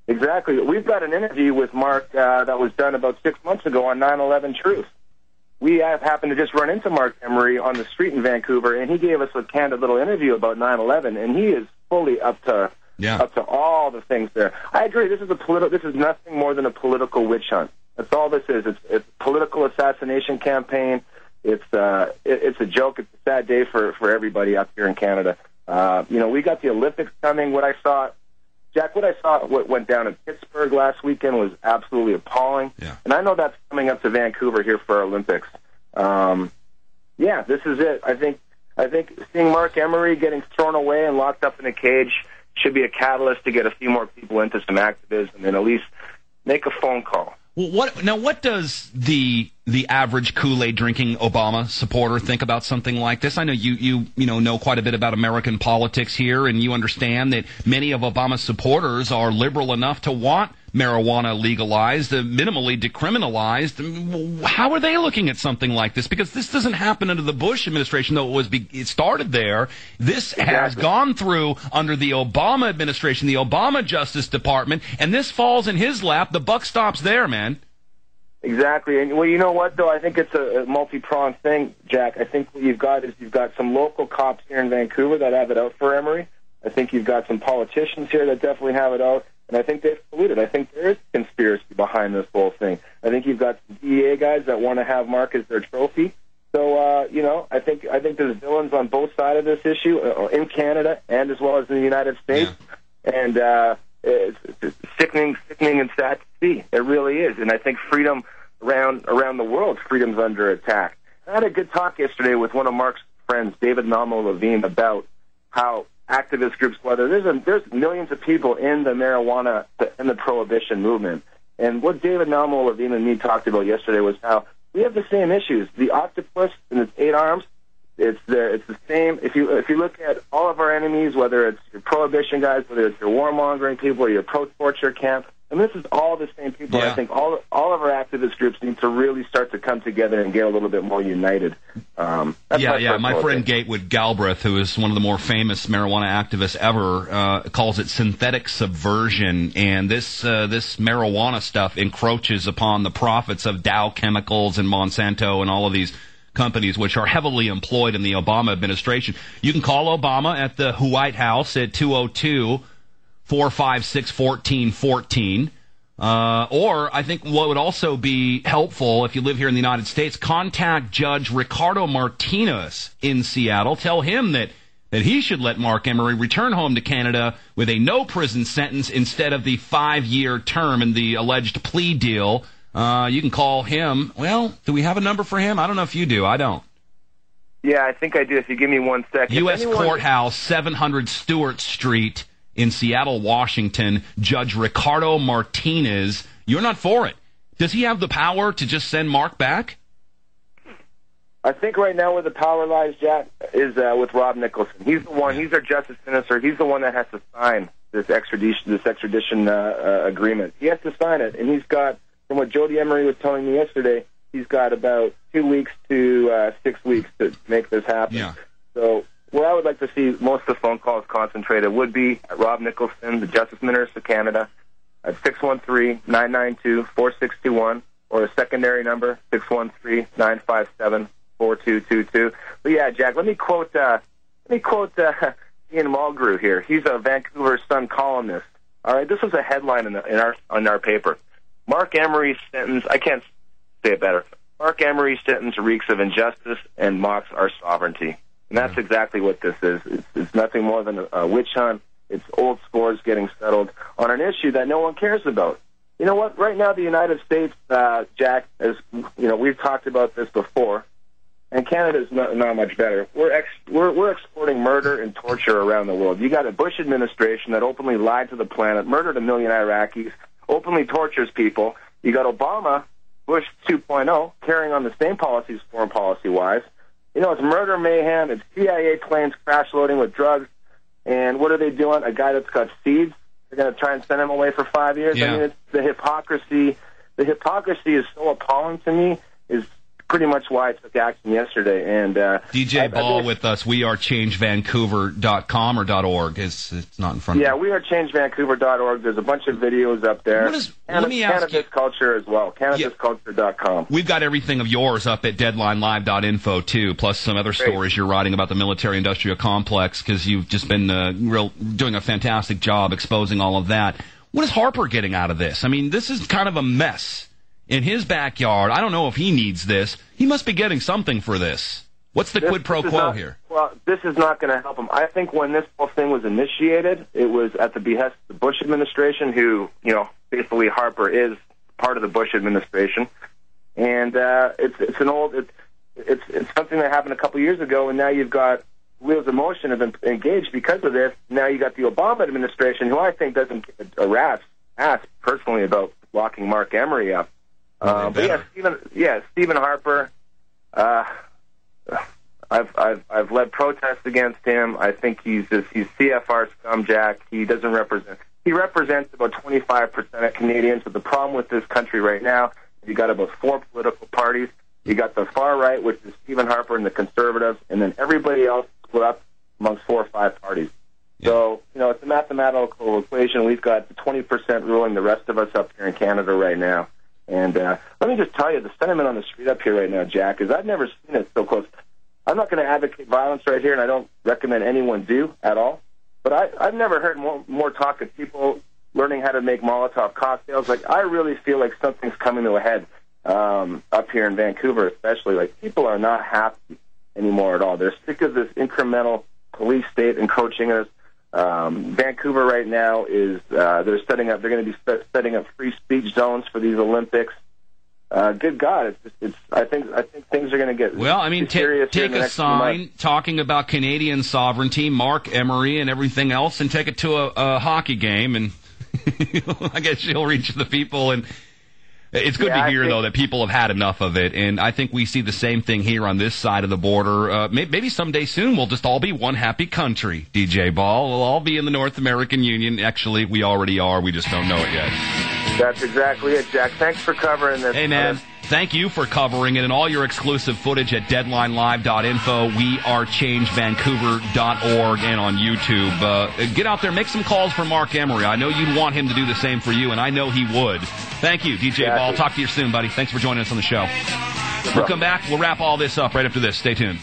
Exactly. We've got an interview with Marc that was done about 6 months ago on 9/11 Truth. We have happened to just run into Marc Emery on the street in Vancouver, and he gave us a candid little interview about 9/11, and he is fully up to all the things there. I agree. This is nothing more than a political witch hunt. That's all this is. It's a political assassination campaign. It's a joke. It's a sad day for everybody up here in Canada. We got the Olympics coming. What went down in Pittsburgh last weekend was absolutely appalling. Yeah. And I know that's coming up to Vancouver here for our Olympics. This is it. I think seeing Marc Emery getting thrown away and locked up in a cage should be a catalyst to get a few more people into some activism and at least make a phone call. Well, what does the average Kool-Aid drinking Obama supporter think about something like this? I know you know quite a bit about American politics here, and you understand that many of Obama's supporters are liberal enough to want marijuana legalized, minimally decriminalized. How are they looking at something like this? Because this doesn't happen under the Bush administration, though it started there. This has gone through under the Obama administration, the Obama Justice Department, and this falls in his lap. The buck stops there, man. Exactly. And, well, you know what, though? I think it's a multi-pronged thing, Jack. I think what you've got some local cops here in Vancouver that have it out for Emery. I think you've got some politicians here that definitely have it out. And I think they've colluded. I think there is conspiracy behind this whole thing. I think you've got some DEA guys that want to have Marc as their trophy. So, I think there's villains on both sides of this issue in Canada and as well as in the United States. Yeah. And it's sickening and sad to see. It really is. And I think freedom around the world, freedom's under attack. I had a good talk yesterday with one of Marc's friends, David Levine, about how activist groups, whether there's millions of people in the marijuana and the prohibition movement. And what David Levine and me talked about yesterday was how we have the same issues. The octopus and its 8 arms, it's the same. If you look at all of our enemies, whether it's your prohibition guys, whether it's your warmongering people or your pro-torture camp, and this is all the same people. Yeah. I think all of our activist groups need to really start to come together and get a little bit more united. My friend Gatewood Galbraith, who is one of the more famous marijuana activists ever, calls it synthetic subversion, and this marijuana stuff encroaches upon the profits of Dow Chemicals and Monsanto and all of these companies which are heavily employed in the Obama administration. You can call Obama at the White House at 202-456-1414. Or I think what would also be helpful if you live here in the United States, contact Judge Ricardo Martinez in Seattle. Tell him that he should let Marc Emery return home to Canada with a no prison sentence instead of the 5-year term in the alleged plea deal. You can call him. Well, do we have a number for him? I don't know if you do. I don't. Yeah, I think I do. If you give me 1 second. U.S. Courthouse, 700 Stewart Street in Seattle, Washington. Judge Ricardo Martinez. You're not for it. Does he have the power to just send Marc back? I think right now where the power lies, Jack, is with Rob Nicholson. He's the one. He's our justice minister. He's the one that has to sign this extradition agreement. He has to sign it, and he's got, from what Jody Emery was telling me yesterday, he's got about 2 weeks to 6 weeks to make this happen. Yeah. So where I would like to see most of the phone calls concentrated would be at Rob Nicholson, the Justice Minister of Canada, at 613-992-4621, or a secondary number, 613-957-4222. But yeah, Jack, let me quote Ian Mulgrew here. He's a Vancouver Sun columnist. All right, this was a headline in our paper. Marc Emery's sentence, I can't say it better. Marc Emery's sentence reeks of injustice and mocks our sovereignty. And that's exactly what this is. It's nothing more than a witch hunt. It's old scores getting settled on an issue that no one cares about. You know what? Right now, the United States, Jack, as you know, we've talked about this before, and Canada's not much better. We're exporting murder and torture around the world. You got a Bush administration that openly lied to the planet, murdered 1 million Iraqis, openly tortures people. You got Obama, Bush 2.0, carrying on the same policies, foreign policy-wise. You know, it's murder, mayhem, it's CIA planes crash loading with drugs, and what are they doing? A guy that's got seeds, they're going to try and send him away for 5 years? Yeah. I mean, it's the hypocrisy. The hypocrisy is so appalling to me, is pretty much why I took action yesterday. And DJ Ball with us. WeAreChangeVancouver.com or .org. It's not in front of me. Yeah, WeAreChangeVancouver.org. There's a bunch of videos up there. Let me ask Cannabis Culture as well. CannabisCulture.com. We've got everything of yours up at DeadlineLive.info too, plus some other stories you're writing about the military-industrial complex, because you've just been doing a fantastic job exposing all of that. What is Harper getting out of this? I mean, this is kind of a mess in his backyard. I don't know if he needs this. He must be getting something for this. What's the quid pro quo here? Well, this is not going to help him. I think when this whole thing was initiated, it was at the behest of the Bush administration, who, basically Harper is part of the Bush administration. And it's something that happened a couple years ago, and now you've got wheels of motion have been engaged because of this. Now you got the Obama administration, who I think doesn't give a rat's ass personally about locking Marc Emery up. But Stephen Harper. I've led protests against him. I think he's CFR scumjack. He doesn't represent. He represents about 25% of Canadians. But the problem with this country right now, you got about 4 political parties. You got the far right, which is Stephen Harper and the Conservatives, and then everybody else split up amongst 4 or 5 parties. Yeah. So, it's a mathematical equation. We've got the 20% ruling the rest of us up here in Canada right now. And let me just tell you, the sentiment on the street up here right now, Jack, is I've never seen it so close. I'm not going to advocate violence right here, and I don't recommend anyone do at all. But I've never heard more talk of people learning how to make Molotov cocktails. Like, I really feel like something's coming to a head up here in Vancouver, especially. Like, people are not happy anymore at all. They're sick of this incremental police state encroaching us. Vancouver right now is they're going to be setting up free speech zones for these Olympics. Good God, I think things are going to get serious. Take a sign talking about Canadian sovereignty, Marc Emery, and everything else, and take it to a hockey game, and I guess you'll reach the people. And it's good to hear, though, that people have had enough of it, and I think we see the same thing here on this side of the border. Maybe someday soon we'll just all be one happy country, DJ Ball. We'll all be in the North American Union. Actually, we already are. We just don't know it yet. That's exactly it, Jack. Thanks for covering this. Hey, man. Thank you for covering it, and all your exclusive footage at DeadlineLive.info, WeAreChangeVancouver.org, and on YouTube. Get out there, make some calls for Marc Emery. I know you'd want him to do the same for you, and I know he would. Thank you, DJ Ball. Talk to you soon, buddy. Thanks for joining us on the show. We'll come back. We'll wrap all this up right after this. Stay tuned.